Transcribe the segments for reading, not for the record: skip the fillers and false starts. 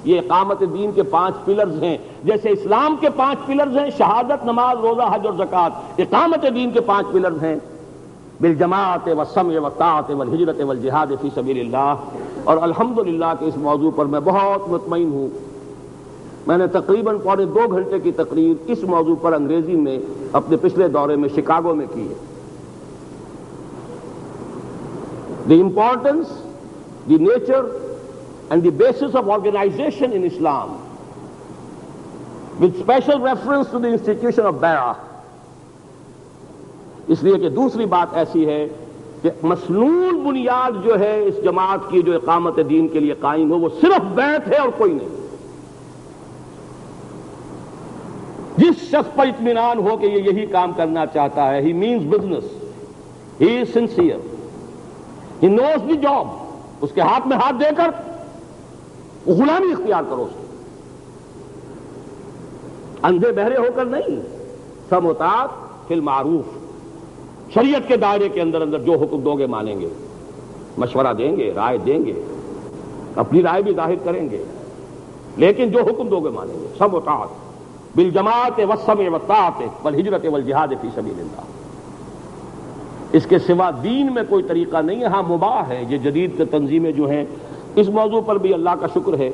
یہ اقامت دین کے 5 پلرز ہیں. جیسے اسلام کے 5 پلرز ہیں شہادت، نماز، روزہ، حج اور زکوٰۃ، اقامت دین کے 5 پلرز ہیں بالجماعت والسمع والطاعت والہجرت والجہاد فی سبیل اللہ. اور الحمدللہ کہ اس موضوع پر میں بہت مطمئن ہوں. میں نے تقریباً پونے 2 گھنٹے کی تقریر اس موضوع پر انگریزی میں اپنے پچھلے دورے میں شکاگو میں کی ہے. The importance, the nature and the basis of organization in Islam, with special reference to the institution of Bay'ah. اس لیے کہ دوسری بات ایسی ہے کہ مسنون بنیاد جو ہے اس جماعت کی جو اقامت دین کے لیے قائم ہو وہ صرف بیعت ہے اور کوئی نہیں. جس شخص پر اطمینان ہو کہ یہ یہی کام کرنا چاہتا ہے, he means business, he is sincere, he knows the job, اس کے ہاتھ میں ہاتھ دے کر غلامی اختیار کرو اس کی, اندھے بہرے ہو کر نہیں. سب اطاعت فی المعروف, شریعت کے دائرے کے اندر جو حکم دو گے مانیں گے, مشورہ دیں گے, رائے دیں گے, اپنی رائے بھی ظاہر کریں گے, لیکن جو حکم دو گے مانیں گے. سب اطاعت بالجماعت والسمع والطاعت والہجرت والجہاد فی سبیل اللہ. اس کے سوا دین میں کوئی طریقہ نہیں ہے. ہاں مباح ہے. یہ جدید تنظیمیں جو ہیں اس موضوع پر بھی اللہ کا شکر ہے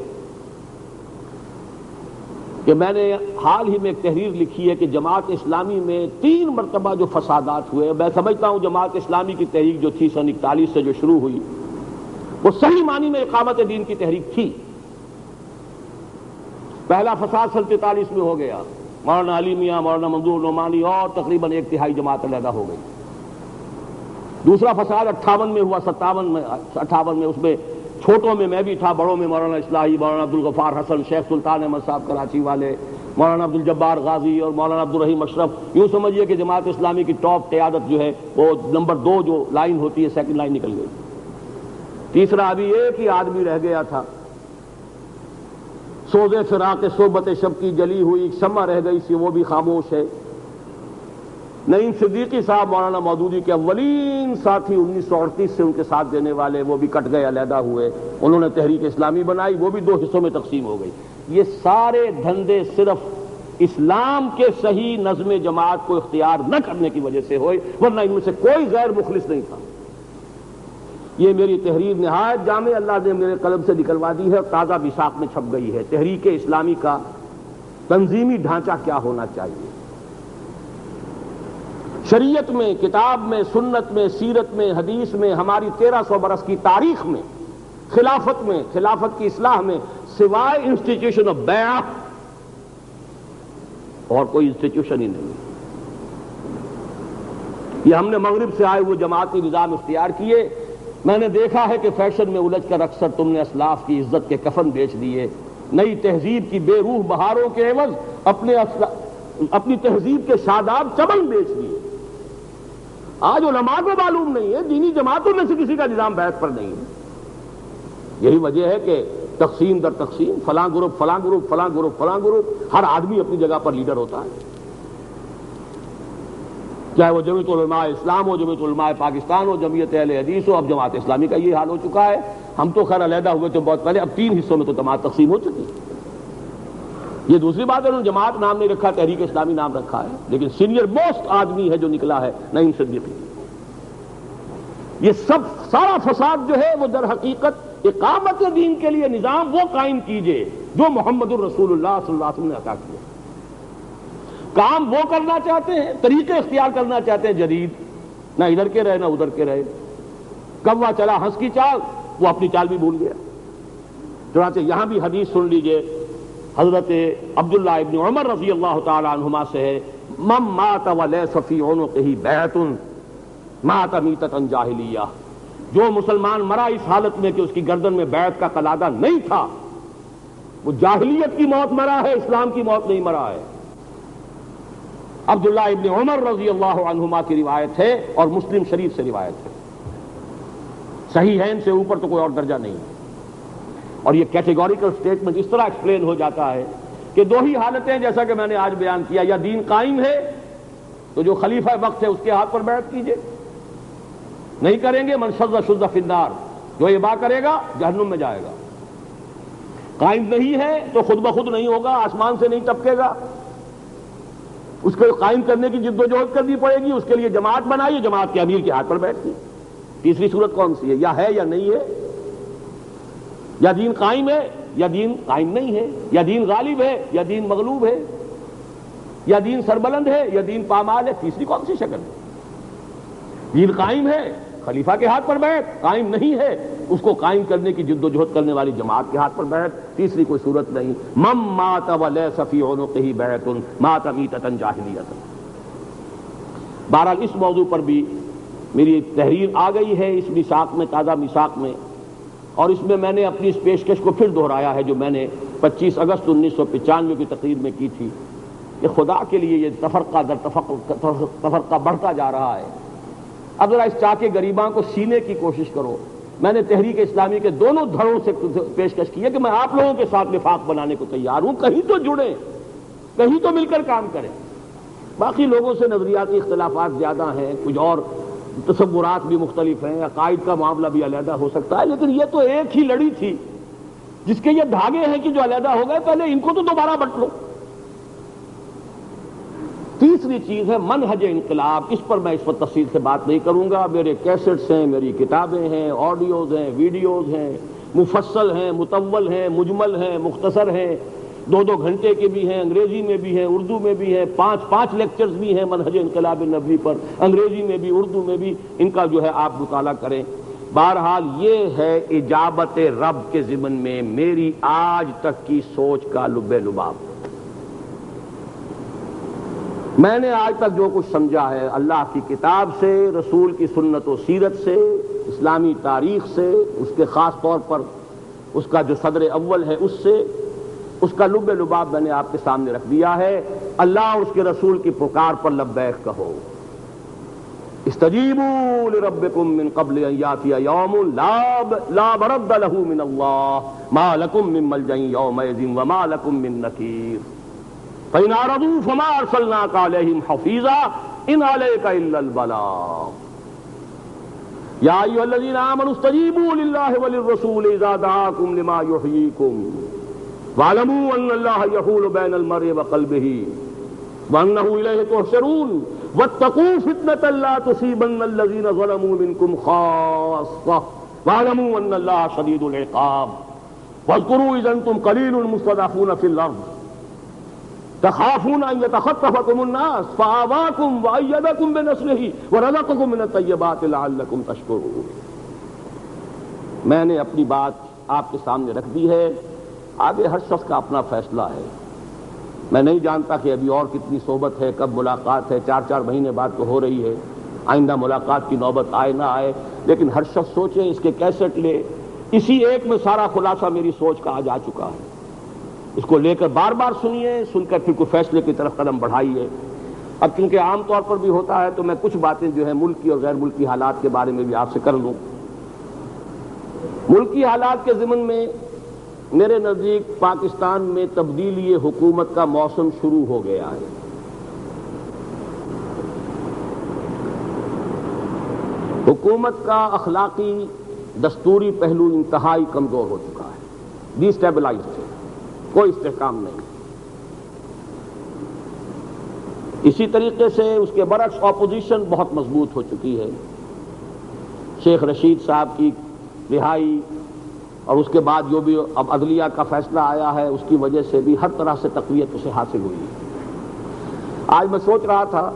کہ میں نے حال ہی میں ایک تحریر لکھی ہے کہ جماعت اسلامی میں 3 مرتبہ جو فسادات ہوئے. میں سمجھتا ہوں جماعت اسلامی کی تحریک جو تھی سن 41 سے جو شروع ہوئی وہ صحیح معنی میں اقامت دین کی تحریک تھی. پہلا فساد سن 43 میں ہو گیا, مولانا علی میاں, مولانا منظور نعمانی اور تقریباً 1/3 جماعت علیحدہ ہو گئی. دوسرا فساد 58 میں ہوا, 58 میں, اس میں چھوٹوں میں میں بھی تھا, بڑوں میں مولانا اصلاحی, مولانا عبدالغفار حسن, شیخ سلطان احمد صاحب کراچی والے, مولانا عبدالجبار غازی اور مولانا عبدالرحیم اشرف. یوں سمجھیے کہ جماعت اسلامی کی ٹاپ قیادت جو ہے وہ نمبر 2 جو لائن ہوتی ہے سیکنڈ لائن نکل گئی. تیسرا ابھی ایک ہی آدمی رہ گیا تھا, سوزے فراق صحبت شب کی جلی ہوئی شمع رہ گئی سی, وہ بھی خاموش ہے. نعیم صدیقی صاحب مولانا مودودی کے اولین ساتھی 1938 سے ان کے ساتھ دینے والے, وہ بھی کٹ گئے, علیحدہ ہوئے. انہوں نے تحریک اسلامی بنائی, وہ بھی 2 حصوں میں تقسیم ہو گئی. یہ سارے دھندے صرف اسلام کے صحیح نظم جماعت کو اختیار نہ کرنے کی وجہ سے ہوئے, ورنہ ان میں سے کوئی غیر مخلص نہیں تھا. یہ میری تحریر نہایت جامع اللہ نے میرے قلم سے نکلوا دی ہے اور تازہ وثاق میں چھپ گئی ہے. تحریک اسلامی کا تنظیمی ڈھانچہ کیا ہونا چاہیے. شریعت میں, کتاب میں, سنت میں, سیرت میں, حدیث میں, ہماری 1300 برس کی تاریخ میں, خلافت میں, خلافت کی اصلاح میں, سوائے انسٹیٹیوشن آف بیعہ اور کوئی انسٹیٹیوشن ہی نہیں. یہ ہم نے مغرب سے آئے ہوئے جماعتی نظام اختیار کیے. میں نے دیکھا ہے کہ فیشن میں الجھ کر اکثر تم نے اسلاف کی عزت کے کفن بیچ دیے, نئی تہذیب کی بے روح بہاروں کے عوض اپنی تہذیب کے شاداب چمن بیچ دیے. آج علماء کو معلوم نہیں ہے, دینی جماعتوں میں سے کسی کا نظام بیعت پر نہیں ہے. یہی وجہ ہے کہ تقسیم در تقسیم, فلاں گروپ فلاں گروپ, فلاں گروپ فلاں گروپ, ہر آدمی اپنی جگہ پر لیڈر ہوتا ہے. چاہے وہ جمعیت علماء اسلام ہو, جمعیت علماء پاکستان ہو, جمعیت اہل حدیث ہو, اب جماعت اسلامی کا یہ حال ہو چکا ہے. ہم تو خیر علیحدہ ہوئے تھے بہت پہلے, اب 3 حصوں میں تو جماعت تقسیم ہو چکی. یہ دوسری بات ہے, انہوں نے جماعت نام نہیں رکھا, تحریک اسلامی نام رکھا ہے, لیکن سینئر موسٹ آدمی ہے جو نکلا ہے نعیم صدیقی. یہ سب سارا فساد جو ہے وہ در حقیقت اقامت دین کے لیے نظام وہ قائم کیجئے جو محمد الرسول اللہ صلی اللہ علیہ وسلم نے عطا کیا. کام وہ کرنا چاہتے ہیں, طریقے اختیار کرنا چاہتے ہیں جدید, نہ ادھر کے رہے نہ ادھر کے رہے. کوا چلا ہنس کی چال, وہ اپنی چال بھی بھول گیا. چنانچہ یہاں بھی حدیث سن لیجئے, حضرت عبداللہ ابن عمر رضی اللہ تعالی عنہما سے ہے, من مات ولیس فی عنقہ بیعۃ مات میتۃ جاہلیہ. جو مسلمان مرا اس حالت میں کہ اس کی گردن میں بیعت کا قلادہ نہیں تھا, وہ جاہلیت کی موت مرا ہے, اسلام کی موت نہیں مرا ہے. عبداللہ ابن عمر رضی اللہ عنہما کی روایت ہے اور مسلم شریف سے روایت ہے. صحیح ہے, ان سے اوپر تو کوئی اور درجہ نہیں. اور یہ کیٹیگوریکل سٹیٹمنٹ اس طرح ایکسپلین ہو جاتا ہے کہ 2 ہی حالتیں جیسا کہ میں نے آج بیان کیا, یا دین قائم ہے تو جو خلیفہ وقت ہے اس کے ہاتھ پر بیعت کیجئے, نہیں کریں گے من شذ شذ فی النار, جو یہ با کرے گا جہنم میں جائے گا. قائم نہیں ہے تو خود بخود نہیں ہوگا، آسمان سے نہیں ٹپکے گا، اس کو قائم کرنے کی جد و جہد کرنی پڑے گی، اس کے لیے جماعت بنائیے، جماعت کے امیر کے ہاتھ پر بیٹھتی۔ تیسری صورت کون سی ہے؟ یا ہے یا نہیں ہے، یا دین قائم ہے یا دین قائم نہیں ہے، یا دین غالب ہے یا دین مغلوب ہے، یا دین سربلند ہے یا دین پامال ہے۔ تیسری کون سی شکل ہے؟ دین قائم ہے، خلیفہ کے ہاتھ پر بیٹھ، قائم نہیں ہے، اس کو قائم کرنے کی جد و جہد کرنے والی جماعت کے ہاتھ پر بیٹھ۔ تیسری کوئی صورت نہیں۔ من مات ولیس فی عنقہ بیعۃ مات میتۃ جاہلیۃ۔ بہرحال اس موضوع پر بھی میری تحریر آ گئی ہے اس میثاق میں، تازہ میثاق میں، اور اس میں نے اپنی اس پیشکش کو پھر دہرایا ہے جو میں نے 25 اگست 1995 کی تقریر میں کی تھی کہ خدا کے لیے یہ تفرقہ در تفرقہ بڑھتا جا رہا ہے۔ اب ذرا اس چاکے گریباں کو سینے کی کوشش کرو۔ میں نے تحریک اسلامی کے دونوں دھڑوں سے پیشکش کی ہے کہ میں آپ لوگوں کے ساتھ وفاق بنانے کو تیار ہوں، کہیں تو جڑیں، کہیں تو مل کر کام کریں۔ باقی لوگوں سے نظریاتی اختلافات زیادہ ہیں، کچھ اور تصورات بھی مختلف ہیں، عقائد کا معاملہ بھی علیحدہ ہو سکتا ہے، لیکن یہ تو ایک ہی لڑی تھی جس کے یہ دھاگے ہیں کہ جو علیحدہ ہو گئے، پہلے ان کو تو دوبارہ بٹ لو۔ تیسری چیز ہے منہج انقلاب، اس پر میں اس وقت تفصیل سے بات نہیں کروں گا، میرے کیسٹس ہیں، میری کتابیں ہیں، آڈیوز ہیں، ویڈیوز ہیں، مفصل ہیں، مطول ہیں، مجمل ہیں، مختصر ہیں، 2-2 گھنٹے کے بھی ہیں، انگریزی میں بھی ہیں، اردو میں بھی ہیں، 5 لیکچرز بھی ہیں منہج انقلاب نبوی پر، انگریزی میں بھی اردو میں بھی، ان کا جو ہے آپ مطالعہ کریں۔ بہرحال یہ ہے اجابت رب کے ضمن میں میری آج تک کی سوچ کا لب لباب۔ میں نے آج تک جو کچھ سمجھا ہے اللہ کی کتاب سے، رسول کی سنت و سیرت سے، اسلامی تاریخ سے، اس کے خاص طور پر اس کا جو صدر اول ہے اس سے، اس کا لب لباب میں نے آپ کے سامنے رکھ دیا ہے۔ اللہ اور اس کے رسول کی پکار پر لبیک کہو۔ استجیبوا لربکم من قبل ان یاتی یوم لا مرد له من اللہ ما لکم من ملجأ یومئذ وما لکم من نکیر فإن أعرضوا فما أرسلناك عليهم حفيظا إن عليك إلا البلاغ يا أيها الذين آمنوا استجيبوا لله وللرسول إذا دعاكم لما يحييكم واعلموا أن الله يحول بين المرء وقلبه وأنه إليه تحشرون واتقوا فتنة لا تصيبن الذين ظلموا منكم خاصة واعلموا أن الله شديد العقاب واذكروا إذ أنتم قليل مستضعفون في الأرض تخافون ان يتخطفكم الناس فآواكم وأيدكم بنصره ورزقكم من الطيبات لعلكم تشكرون۔ میں نے اپنی بات آپ کے سامنے رکھ دی ہے، آگے ہر شخص کا اپنا فیصلہ ہے۔ میں نہیں جانتا کہ ابھی اور کتنی صحبت ہے، کب ملاقات ہے، 4 مہینے بعد تو ہو رہی ہے، آئندہ ملاقات کی نوبت آئے نہ آئے، لیکن ہر شخص سوچے، اس کے کیسٹ لے، اسی ایک میں سارا خلاصہ میری سوچ کا آج آ چکا ہے۔ اس کو لے کر بار بار سنیے، سن کر پھر کوئی فیصلے کی طرف قدم بڑھائیے۔ اب چونکہ عام طور پر بھی ہوتا ہے تو میں کچھ باتیں جو ہیں ملکی اور غیر ملکی حالات کے بارے میں بھی آپ سے کر لوں۔ ملکی حالات کے ضمن میں میرے نزدیک پاکستان میں تبدیلی حکومت کا موسم شروع ہو گیا ہے۔ حکومت کا اخلاقی دستوری پہلو انتہائی کمزور ہو چکا ہے، ڈی اسٹیبلائزڈ ہے، کوئی استحکام نہیں۔ اسی طریقے سے اس کے برعکس اپوزیشن بہت مضبوط ہو چکی ہے۔ شیخ رشید صاحب کی رہائی اور اس کے بعد جو بھی اب عدلیہ کا فیصلہ آیا ہے اس کی وجہ سے بھی ہر طرح سے تقویت اسے حاصل ہوئی ہے۔ آج میں سوچ رہا تھا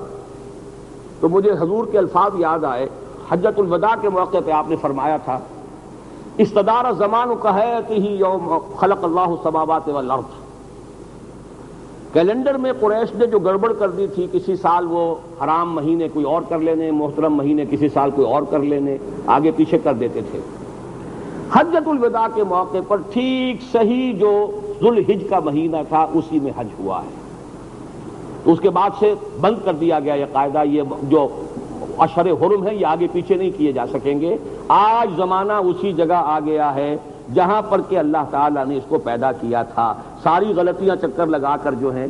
تو مجھے حضور کے الفاظ یاد آئے، حجۃ الوداع کے موقع پہ آپ نے فرمایا تھا استدار الزمان کہیتہ یوم خلق اللہ السماوات والارض۔ کیلنڈر میں قریش نے جو گڑبڑ کر دی تھی، کسی سال وہ حرام مہینے کوئی اور کر لینے، محترم مہینے کسی سال کوئی اور کر لینے، آگے پیچھے کر دیتے تھے۔ حجۃ الوداع کے موقع پر ٹھیک صحیح جو ذوالحج کا مہینہ تھا اسی میں حج ہوا ہے، تو اس کے بعد سے بند کر دیا گیا یہ قاعدہ، یہ جو اشہر حرم ہے یہ آگے پیچھے نہیں کیے جا سکیں گے۔ آج زمانہ اسی جگہ آ گیا ہے جہاں پر کہ اللہ تعالیٰ نے اس کو پیدا کیا تھا۔ ساری غلطیاں چکر لگا کر جو ہیں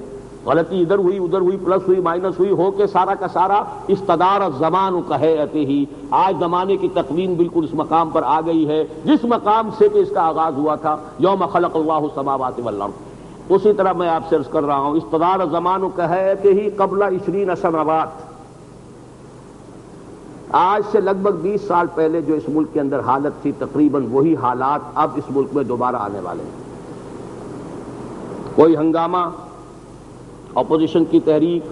غلطی ادھر ہوئی پلس ہوئی مائنس ہوئی ہو کے سارا کا سارا استدار الزمان کہیعتہ ہی، آج زمانے کی تقویم بالکل اس مقام پر آ گئی ہے جس مقام سے کہ اس کا آغاز ہوا تھا یوم خلق اللہ السماوات والارض۔ اسی طرح میں آپ سے عرض کر رہا ہوں استدار الزمان کہیعتہ ہی قبل 20 سنوات، آج سے لگ بھگ 20 سال پہلے جو اس ملک کے اندر حالت تھی تقریباً وہی حالات اب اس ملک میں دوبارہ آنے والے ہیں۔ کوئی ہنگامہ، اپوزیشن کی تحریک،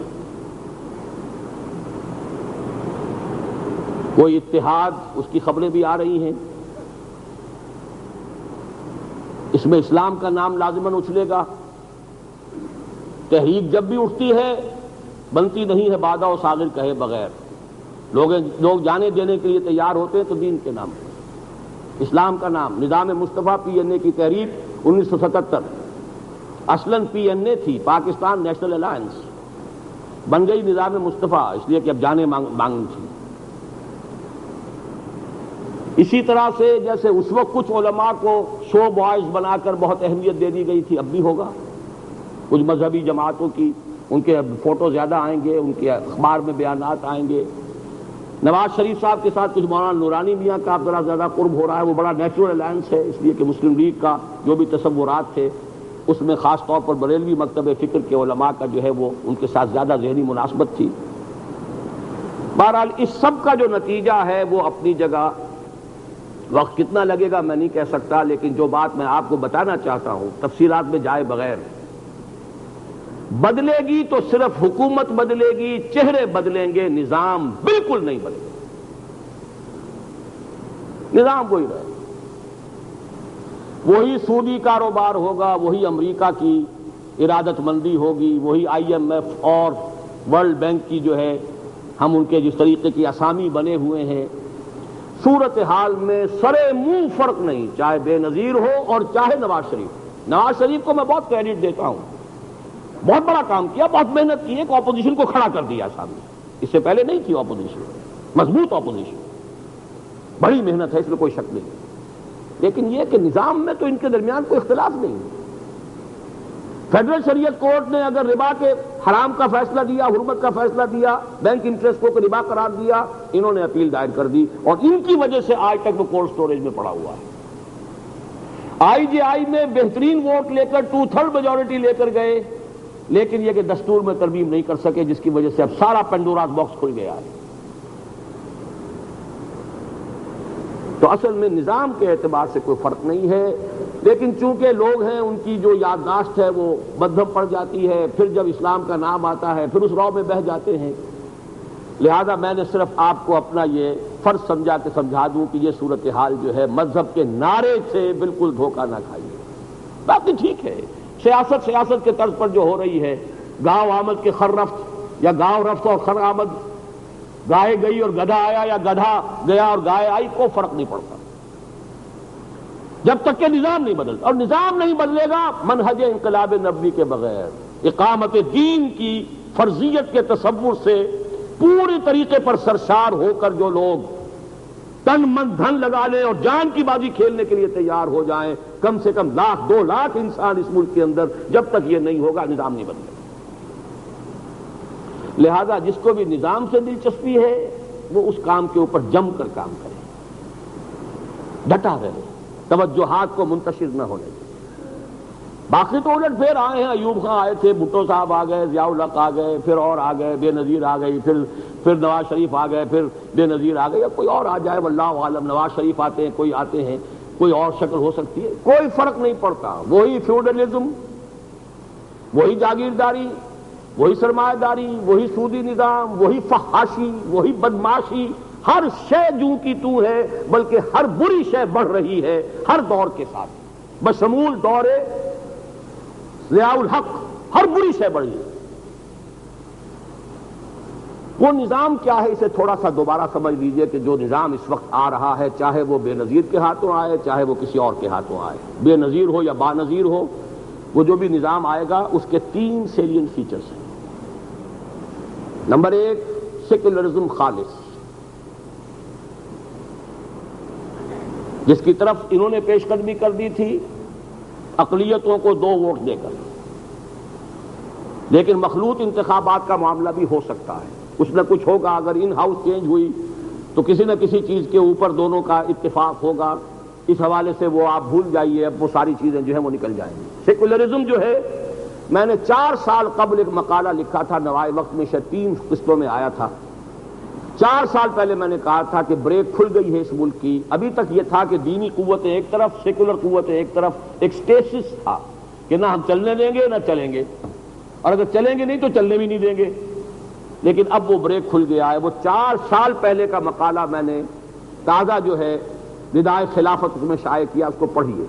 کوئی اتحاد، اس کی خبریں بھی آ رہی ہیں۔ اس میں اسلام کا نام لازماً اچھلے گا۔ تحریک جب بھی اٹھتی ہے بنتی نہیں ہے بادہ و ساغر کہے بغیر، لوگ جانے دینے کے لیے تیار ہوتے ہیں تو دین کے نام پر، اسلام کا نام۔ نظام مصطفیٰ PNA کی تحریک 1977 اصلاً PNA تھی، پاکستان نیشنل الائنس، بن گئی نظام مصطفیٰ اس لیے کہ اب جانے مانگنی تھی۔ اسی طرح سے جیسے اس وقت کچھ علماء کو شو بوائز بنا کر بہت اہمیت دے دی گئی تھی، اب بھی ہوگا۔ کچھ مذہبی جماعتوں کی ان کے فوٹو زیادہ آئیں گے، ان کے اخبار میں بیانات آئیں گے۔ نواز شریف صاحب کے ساتھ کچھ مولانا نورانی میاں کا اب ذرا زیادہ قرب ہو رہا ہے، وہ بڑا نیچرل الائنس ہے، اس لیے کہ مسلم لیگ کا جو بھی تصورات تھے اس میں خاص طور پر بریلوی مکتب فکر کے علماء کا جو ہے وہ ان کے ساتھ زیادہ ذہنی مناسبت تھی۔ بہرحال اس سب کا جو نتیجہ ہے وہ اپنی جگہ، وقت کتنا لگے گا میں نہیں کہہ سکتا، لیکن جو بات میں آپ کو بتانا چاہتا ہوں تفصیلات میں جائے بغیر، بدلے گی تو صرف حکومت بدلے گی، چہرے بدلیں گے، نظام بالکل نہیں بدلے گا، نظام وہی رہے گا۔ وہی سودی کاروبار ہوگا، وہی امریکہ کی ارادت مندی ہوگی، وہی IMF اور ورلڈ بینک کی جو ہے ہم ان کے جس طریقے کی اسامی بنے ہوئے ہیں، صورتحال میں سرے منہ فرق نہیں، چاہے بے نظیر ہو اور چاہے نواز شریف۔ نواز شریف کو میں بہت کریڈٹ دیتا ہوں، بہت بڑا کام کیا، بہت محنت کی، ایک اپوزیشن کو کھڑا کر دیا سامنے، اس سے پہلے نہیں تھی اپوزیشن، مضبوط اپوزیشن، بڑی محنت ہے، اس میں کوئی شک نہیں۔ لیکن یہ کہ نظام میں تو ان کے درمیان کوئی اختلاف نہیں۔ فیڈرل شریعت کورٹ نے اگر ربا کے حرام کا فیصلہ دیا، حرمت کا فیصلہ دیا، بینک انٹرسٹ کو ربا قرار دیا، انہوں نے اپیل دائر کر دی اور ان کی وجہ سے آج تک وہ کولڈ سٹوریج میں پڑا ہوا ہے۔ IJI میں بہترین ووٹ لے کر 2/3 میجورٹی لے کر گئے، لیکن یہ کہ دستور میں ترمیم نہیں کر سکے، جس کی وجہ سے اب سارا پینڈوراز باکس کھل گیا ہے۔ تو اصل میں نظام کے اعتبار سے کوئی فرق نہیں ہے، لیکن چونکہ لوگ ہیں ان کی جو یادداشت ہے وہ مدھم پڑ جاتی ہے، پھر جب اسلام کا نام آتا ہے پھر اس رو میں بہہ جاتے ہیں۔ لہذا میں نے صرف آپ کو اپنا یہ فرض سمجھا کہ سمجھا دوں کہ یہ صورتحال جو ہے مذہب کے نعرے سے بالکل دھوکہ نہ کھائیے۔ باقی ٹھیک ہے، سیاست کے طرز پر جو ہو رہی ہے، گاؤں آمد کے خر رفت یا گاؤں رفت اور خر آمد، گائے گئی اور گدھا آیا یا گدھا گیا اور گائے آئی، کوئی فرق نہیں پڑتا جب تک کہ نظام نہیں بدلتا، اور نظام نہیں بدلے گا منہج انقلاب نبوی کے بغیر، اقامت دین کی فرضیت کے تصور سے پوری طریقے پر سرشار ہو کر جو لوگ تن من دھن لگا لیں اور جان کی بازی کھیلنے کے لیے تیار ہو جائیں، کم سے کم 1,00,000 2 لاکھ انسان اس ملک کے اندر، جب تک یہ نہیں ہوگا نظام نہیں بدلے گا۔ لہذا جس کو بھی نظام سے دلچسپی ہے وہ اس کام کے اوپر جم کر کام کرے، ڈٹا رہے، توجہات کو منتشر نہ ہونے دیں۔ باقی تو الٹ پھر آئے ہیں، ایوب خان آئے تھے، بھٹو صاحب آ گئے، ضیاء الحق آ گئے، پھر اور آ گئے، بے نظیر آ گئی، پھر نواز شریف آ گئے، پھر بے نظیر آ گئے، یا کوئی اور آ جائے واللہ عالم، نواز شریف آتے ہیں، کوئی آتے ہیں، کوئی اور شکل ہو سکتی ہے، کوئی فرق نہیں پڑتا۔ وہی فیوڈلزم، وہی جاگیرداری، وہی سرمایہ داری، وہی سودی نظام، وہی فحاشی، وہی بدماشی، ہر شے جوں کی تو ہے، بلکہ ہر بری شے بڑھ رہی ہے ہر دور کے ساتھ، بشمول دور ضیاء الحق ہر بری شے بڑھی ہے۔ وہ نظام کیا ہے اسے تھوڑا سا دوبارہ سمجھ لیجئے کہ جو نظام اس وقت آ رہا ہے، چاہے وہ بے نظیر کے ہاتھوں آئے، چاہے وہ کسی اور کے ہاتھوں آئے، بے نظیر ہو یا با نظیر ہو، وہ جو بھی نظام آئے گا اس کے 3 سیلینٹ فیچرز ہیں۔ نمبر 1 سیکولرزم خالص، جس کی طرف انہوں نے پیش قدمی کر دی تھی اقلیتوں کو 2 ووٹ دے کر، لیکن مخلوط انتخابات کا معاملہ بھی ہو سکتا ہے، کچھ نہ کچھ ہوگا. اگر ان ہاؤس چینج ہوئی تو کسی نہ کسی چیز کے اوپر دونوں کا اتفاق ہوگا. اس حوالے سے وہ آپ بھول جائیے، اب وہ ساری چیزیں جو ہیں وہ نکل جائیں گی. سیکولرزم جو ہے، میں نے 4 سال قبل ایک مقالہ لکھا تھا، نوائے وقت میں شاید 3 قسطوں میں آیا تھا. 4 سال پہلے میں نے کہا تھا کہ بریک کھل گئی ہے اس ملک کی. ابھی تک یہ تھا کہ دینی قوتیں ایک طرف، سیکولر قوتیں ایک طرف، ایک سٹیسس تھا کہ نہ ہم چلنے دیں گے نہ چلیں گے، اور اگر چلیں گے نہیں تو چلنے بھی نہیں دیں گے. لیکن اب وہ بریک کھل گیا ہے. وہ 4 سال پہلے کا مقالہ میں نے تازہ جو ہے ندائے خلافت میں شائع کیا، اس کو پڑھیے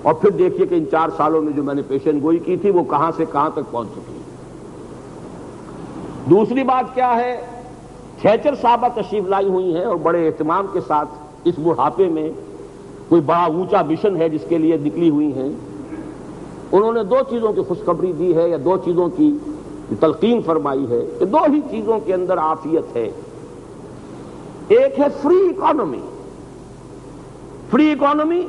اور پھر دیکھیے کہ ان 4 سالوں میں جو میں نے پیشن گوئی کی تھی وہ کہاں سے کہاں تک پہنچ چکی ہے. دوسری بات کیا ہے، چھیچر صاحبہ تشریف لائی ہوئی ہیں اور بڑے اہتمام کے ساتھ اس بڑھاپے میں کوئی بڑا اونچا مشن ہے جس کے لیے نکلی ہوئی ہیں. انہوں نے 2 چیزوں کی خوشخبری دی ہے، یا 2 چیزوں کی تلقین فرمائی ہے کہ 2 ہی چیزوں کے اندر عافیت ہے. ایک ہے فری اکانومی. فری اکانومی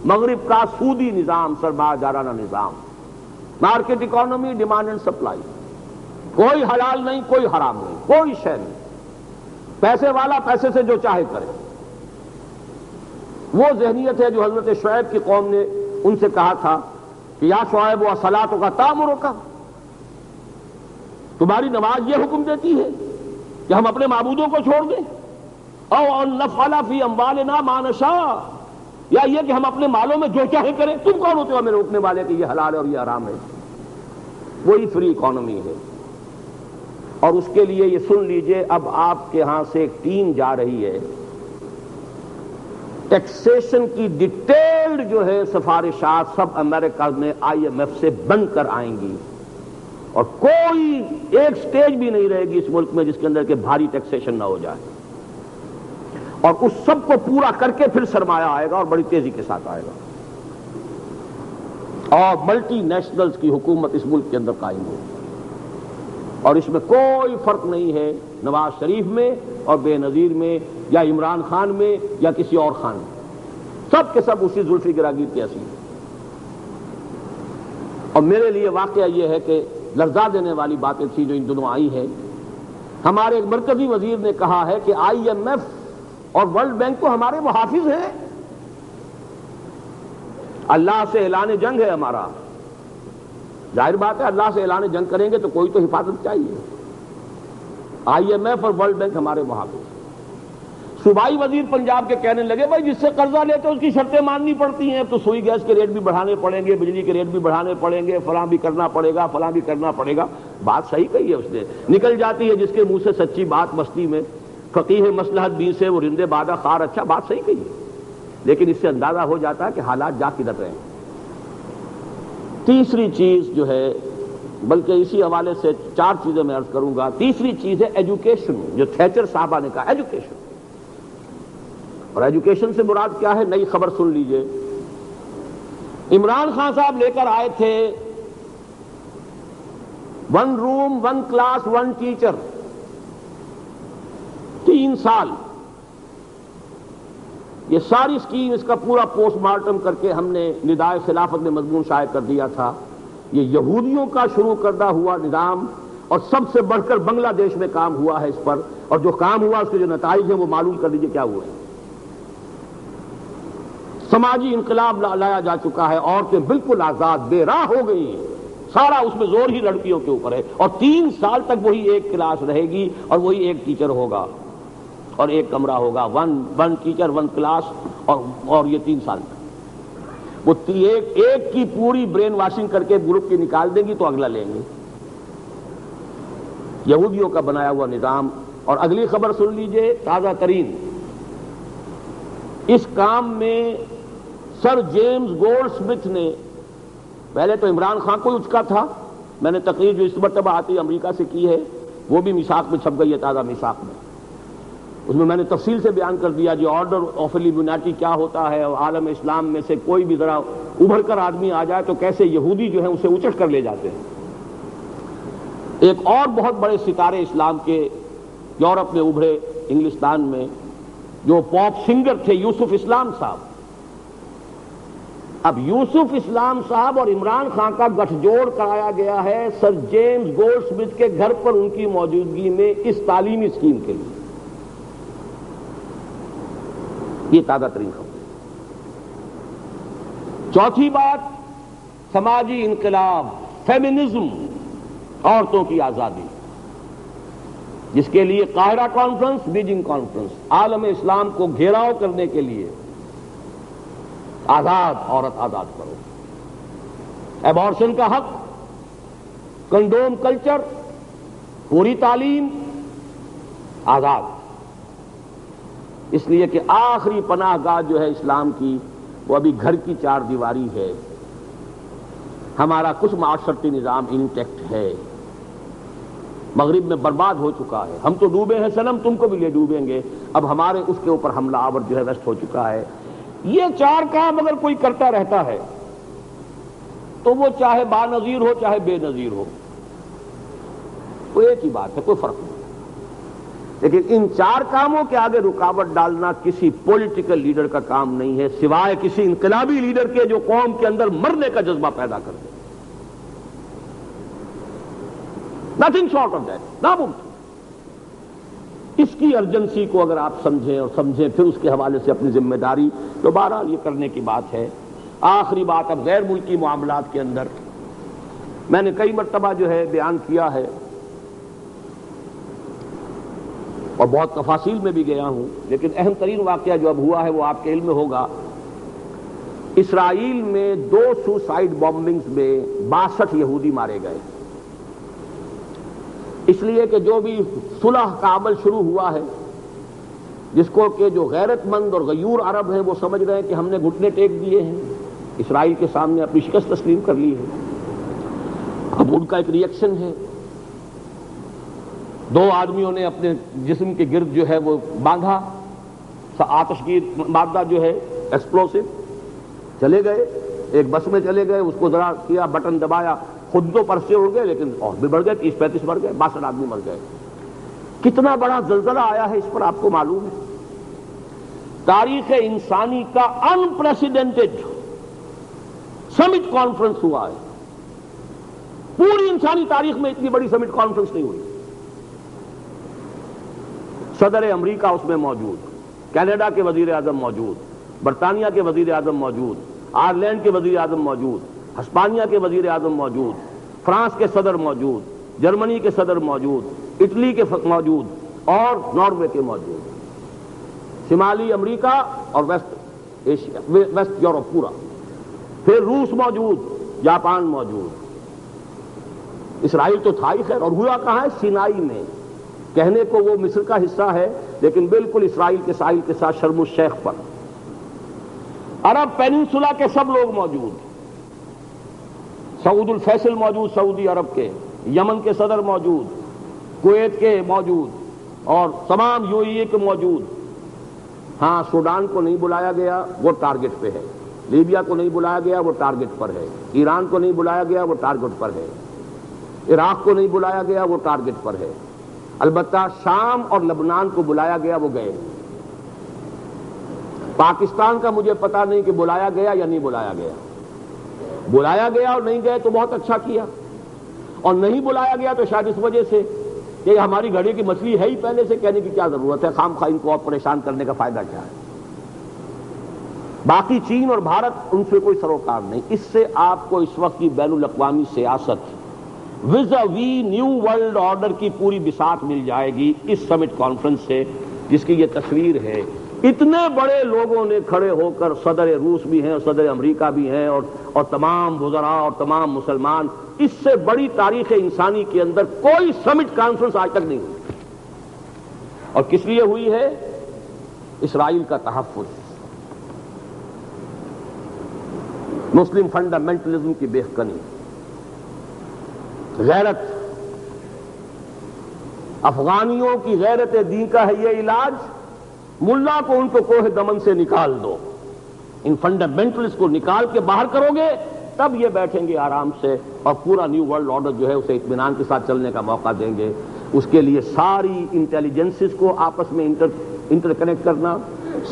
مغرب کا سودی نظام، سرمایہ جارانہ نظام. Market economy, demand and supply. کوئی حلال نہیں، کوئی حرام نہیں، کوئی شے نہیں. پیسے والا پیسے سے جو چاہے کرے. وہ ذہنیت ہے جو حضرت شعیب کی قوم نے ان سے کہا تھا کہ یا شعیب وصلاتک تأمرک، تمہاری نماز یہ حکم دیتی ہے کہ ہم اپنے معبودوں کو چھوڑ دیں، او ان نفعل فی اموالنا ما نشاء، یا یہ کہ ہم اپنے مالوں میں جو چاہے کریں. تم کون ہوتے ہو میرے روکنے والے کہ یہ حلال ہے اور یہ حرام ہے؟ وہی فری اکانومی ہے. اور اس کے لیے یہ سن لیجئے، اب آپ کے ہاں سے ایک ٹیم جا رہی ہے، ٹیکسیشن کی ڈیٹیلڈ جو ہے سفارشات سب امریکہ میں IMF سے بن کر آئیں گی، اور کوئی ایک سٹیج بھی نہیں رہے گی اس ملک میں جس کے اندر کہ بھاری ٹیکسیشن نہ ہو جائے. اور اس سب کو پورا کر کے پھر سرمایہ آئے گا اور بڑی تیزی کے ساتھ آئے گا، اور ملٹی نیشنلز کی حکومت اس ملک کے اندر قائم ہوگی. اور اس میں کوئی فرق نہیں ہے نواز شریف میں اور بے نظیر میں، یا عمران خان میں، یا کسی اور خان میں. سب کے سب اسی زلفی گراگیر کے اسیر. اور میرے لیے واقعہ یہ ہے کہ لرزا دینے والی باتیں تھی جو ان دنوں آئی ہیں. ہمارے ایک مرکزی وزیر نے کہا ہے کہ IMF اور ورلڈ بینک تو ہمارے محافظ ہیں. اللہ سے اعلان جنگ ہے ہمارا. ظاہر بات ہے اللہ سے اعلان جنگ کریں گے تو کوئی تو حفاظت چاہیے. IMF اور ورلڈ بینک ہمارے محافظ. صوبائی وزیر پنجاب کے کہنے لگے بھائی جس سے قرضہ لیتے اس کی شرطیں ماننی پڑتی ہیں، تو سوئی گیس کے ریٹ بھی بڑھانے پڑیں گے، بجلی کے ریٹ بھی بڑھانے پڑیں گے، فلاں بھی کرنا پڑے گا، فلاں بھی کرنا پڑے گا. بات صحیح کہی ہے اس نے. نکل جاتی ہے جس کے منہ سے سچی بات مستی میں. فقیہ مصلحت بھی سے وہ رندے بادہ خار. اچھا بات صحیح کہی ہے، لیکن اس سے اندازہ ہو جاتا ہے کہ حالات جا کدھر رہے ہیں. تیسری چیز جو ہے، بلکہ اسی حوالے سے 4 چیزیں میں عرض کروں گا. تیسری چیز ہے ایجوکیشن، جو تھیچر صاحبہ نے کہا ایجوکیشن. اور ایجوکیشن سے مراد کیا ہے؟ نئی خبر سن لیجئے. عمران خان صاحب لے کر آئے تھے 1 روم 1 کلاس 1 ٹیچر. 3 سال یہ ساری اسکیم، اس کا پورا پوسٹ مارٹم کر کے ہم نے ندائے خلافت میں مضمون شائع کر دیا تھا. یہ یہودیوں کا شروع کردہ ہوا نظام، اور سب سے بڑھ کر بنگلہ دیش میں کام ہوا ہے اس پر. اور جو کام ہوا اس کے جو نتائج ہیں وہ معلوم کر لیجیے کیا ہوا ہے. سماجی انقلاب لایا جا چکا ہے. عورتیں بالکل آزاد بے راہ ہو گئی ہیں. سارا اس میں زور ہی لڑکیوں کے اوپر ہے. اور 3 سال تک وہی ایک کلاس رہے گی اور وہی ایک ٹیچر ہوگا اور ایک کمرہ ہوگا. 1 ٹیچر 1 کلاس، اور یہ 3 سال تک. وہ ایک کی پوری برین واشنگ کر کے گروپ کی نکال دیں گی تو اگلا لیں گے. یہودیوں کا بنایا ہوا نظام. اور اگلی خبر سن لیجئے، تازہ ترین. اس کام میں سر جیمز گولڈ سمتھ نے، پہلے تو عمران خان کو اچکا تھا. میں نے تقریر جو اس مرتبہ آتی امریکہ سے کی ہے وہ بھی میثاق میں چھپ گئی ہے، تازہ میثاق میں. اس میں نے تفصیل سے بیان کر دیا جو آرڈر آف الیمناٹی کیا ہوتا ہے، اور عالم اسلام میں سے کوئی بھی ذرا ابھر کر آدمی آ جائے تو کیسے یہودی جو ہیں اسے اچٹ کر لے جاتے ہیں. ایک اور بہت بڑے ستارے اسلام کے یورپ میں ابھرے، انگلستان میں، جو پاپ سنگر تھے، یوسف اسلام صاحب. اب یوسف اسلام صاحب اور عمران خان کا گٹھ جوڑ کرایا گیا ہے سر جیمز گولڈ سمتھ کے گھر پر ان کی موجودگی میں اس تعلیمی اسکیم کے لیے. یہ تازہ ترین خبر. چوتھی بات، سماجی انقلاب، فیمنزم، عورتوں کی آزادی، جس کے لیے قاہرہ کانفرنس، بیجنگ کانفرنس، عالم اسلام کو گھیراؤ کرنے کے لیے آزاد عورت آزاد کرو، ایبارشن کا حق، کنڈوم کلچر، پوری تعلیم، آزاد. اس لیے کہ آخری پناہ گاہ جو ہے اسلام کی وہ ابھی گھر کی چار دیواری ہے. ہمارا کچھ معاشرتی نظام انٹیکٹ ہے، مغرب میں برباد ہو چکا ہے. ہم تو ڈوبے ہیں صنم، تم کو بھی لے ڈوبیں گے. اب ہمارے اس کے اوپر حملہ آور جو ہے ویسٹ ہو چکا ہے. یہ چار کام اگر کوئی کرتا رہتا ہے تو وہ چاہے با نظیر ہو چاہے بے نظیر ہو، وہ ایک ہی بات ہے، کوئی فرق نہیں. لیکن ان چار کاموں کے آگے رکاوٹ ڈالنا کسی پولیٹیکل لیڈر کا کام نہیں ہے، سوائے کسی انقلابی لیڈر کے جو قوم کے اندر مرنے کا جذبہ پیدا کر دے. نتھنگ شارٹ آف دیٹ، ناممکن. اس کی ارجنسی کو اگر آپ سمجھیں اور سمجھیں پھر اس کے حوالے سے اپنی ذمہ داری، تو بہرحال یہ کرنے کی بات ہے. آخری بات، اب غیر ملکی معاملات کے اندر میں نے کئی مرتبہ جو ہے بیان کیا ہے اور بہت تفاصیل میں بھی گیا ہوں، لیکن اہم ترین واقعہ جو اب ہوا ہے وہ آپ کے علم میں ہوگا. اسرائیل میں 2 سوسائیڈ بامبنگز میں 62 یہودی مارے گئے. اس لیے کہ جو بھی صلح کا عمل شروع ہوا ہے، جس کو کہ جو غیرت مند اور غیور عرب ہیں وہ سمجھ رہے ہیں کہ ہم نے گھٹنے ٹیک دیے ہیں، اسرائیل کے سامنے اپنی شکست تسلیم کر لی ہے. اب ان کا ایک ری ایکشن ہے. 2 آدمیوں نے اپنے جسم کے گرد جو ہے وہ باندھا آتشگیر مادہ جو ہے ایکسپلوسو، چلے گئے ایک بس میں چلے گئے، اس کو ذرا کیا، بٹن دبایا، خود تو پرسے اڑ گئے لیکن اور بھی بڑھ گئے، 30-35 مر گئے، 62 آدمی مر گئے. کتنا بڑا زلزلہ آیا ہے اس پر آپ کو معلوم ہے. تاریخ انسانی کا انپریسیڈنٹڈ سمٹ کانفرنس ہوا ہے. پوری انسانی تاریخ میں اتنی بڑی سمٹ کانفرنس نہیں ہوئی. صدر امریکہ اس میں موجود، کینیڈا کے وزیر اعظم موجود، برطانیہ کے وزیر اعظم موجود، آئرلینڈ کے وزیر اعظم موجود، ہسپانیہ کے وزیر اعظم موجود، فرانس کے صدر موجود، جرمنی کے صدر موجود، اٹلی کے موجود اور ناروے کے موجود، شمالی امریکہ اور ویسٹ ایشیا، ویسٹ یورپ پورا، پھر روس موجود، جاپان موجود. اسرائیل تو تھا ہی خیر. اور ہوا کہاں ہے؟ سینائی میں. کہنے کو وہ مصر کا حصہ ہے لیکن بالکل اسرائیل کے ساحل کے ساتھ شرم الشیخ پر. عرب پیننسولا کے سب لوگ موجود، سعود الفیصل موجود سعودی عرب کے، یمن کے صدر موجود، کویت کے موجود اور تمام UAE کے موجود. ہاں، سوڈان کو نہیں بلایا گیا، وہ ٹارگٹ پہ ہے. لیبیا کو نہیں بلایا گیا، وہ ٹارگٹ پر ہے. ایران کو نہیں بلایا گیا، وہ ٹارگٹ پر ہے. عراق کو نہیں بلایا گیا، وہ ٹارگٹ پر ہے. البتہ شام اور لبنان کو بلایا گیا، وہ گئے. پاکستان کا مجھے پتا نہیں کہ بلایا گیا یا نہیں بلایا گیا. بلایا گیا اور نہیں گئے تو بہت اچھا کیا، اور نہیں بلایا گیا تو شاید اس وجہ سے کہ ہماری گھڑی کی مچھلی ہے ہی پہلے سے، کہنے کی کیا ضرورت ہے، خام خواہ ان کو اور پریشان کرنے کا فائدہ کیا ہے. باقی چین اور بھارت ان سے کوئی سروکار نہیں. اس سے آپ کو اس وقت کی بین الاقوامی سیاست وی نیو ورلڈ آرڈر کی پوری بساط مل جائے گی اس سمٹ کانفرنس سے، جس کی یہ تصویر ہے. اتنے بڑے لوگوں نے کھڑے ہو کر، صدر روس بھی ہیں اور صدر امریکہ بھی ہیں اور تمام وزراء اور تمام مسلمان، اس سے بڑی تاریخ انسانی کے اندر کوئی سمٹ کانفرنس آج تک نہیں ہوئی. اور کس لیے ہوئی ہے؟ اسرائیل کا تحفظ، مسلم فنڈامنٹلزم کی بےخکنی، غیرت. افغانیوں کی غیرت دین کا ہے یہ علاج. ملا کو ان کو کوہ دمن سے نکال دو، ان فنڈامنٹلز کو نکال کے باہر کرو گے، تب یہ بیٹھیں گے آرام سے اور پورا نیو ورلڈ آرڈر جو ہے اسے اطمینان کے ساتھ چلنے کا موقع دیں گے. اس کے لیے ساری انٹیلیجنسز کو آپس میں انٹر کنیکٹ کرنا،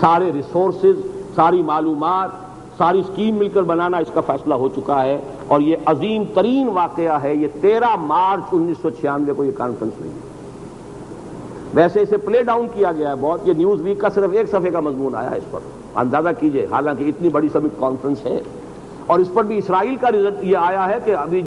سارے ریسورسز، ساری معلومات، ساری اسکیم مل کر بنانا، اس کا فیصلہ ہو چکا ہے، اور یہ عظیم ترین واقعہ ہے۔ یہ 13 مارچ 1996 کو یہ کانفرنس ہوئی ہے۔ ویسے اسے پلے ڈاؤن کیا گیا ہے بہت، یہ نیوز ویک کا صرف ایک صفحے کا مضمون آیا ہے اس پر، اندازہ کیجئے، حالانکہ اتنی بڑی سمٹ کانفرنس ہے، اور اس پر بھی اسرائیل کا رزلٹ یہ آیا ہے کہ ابھی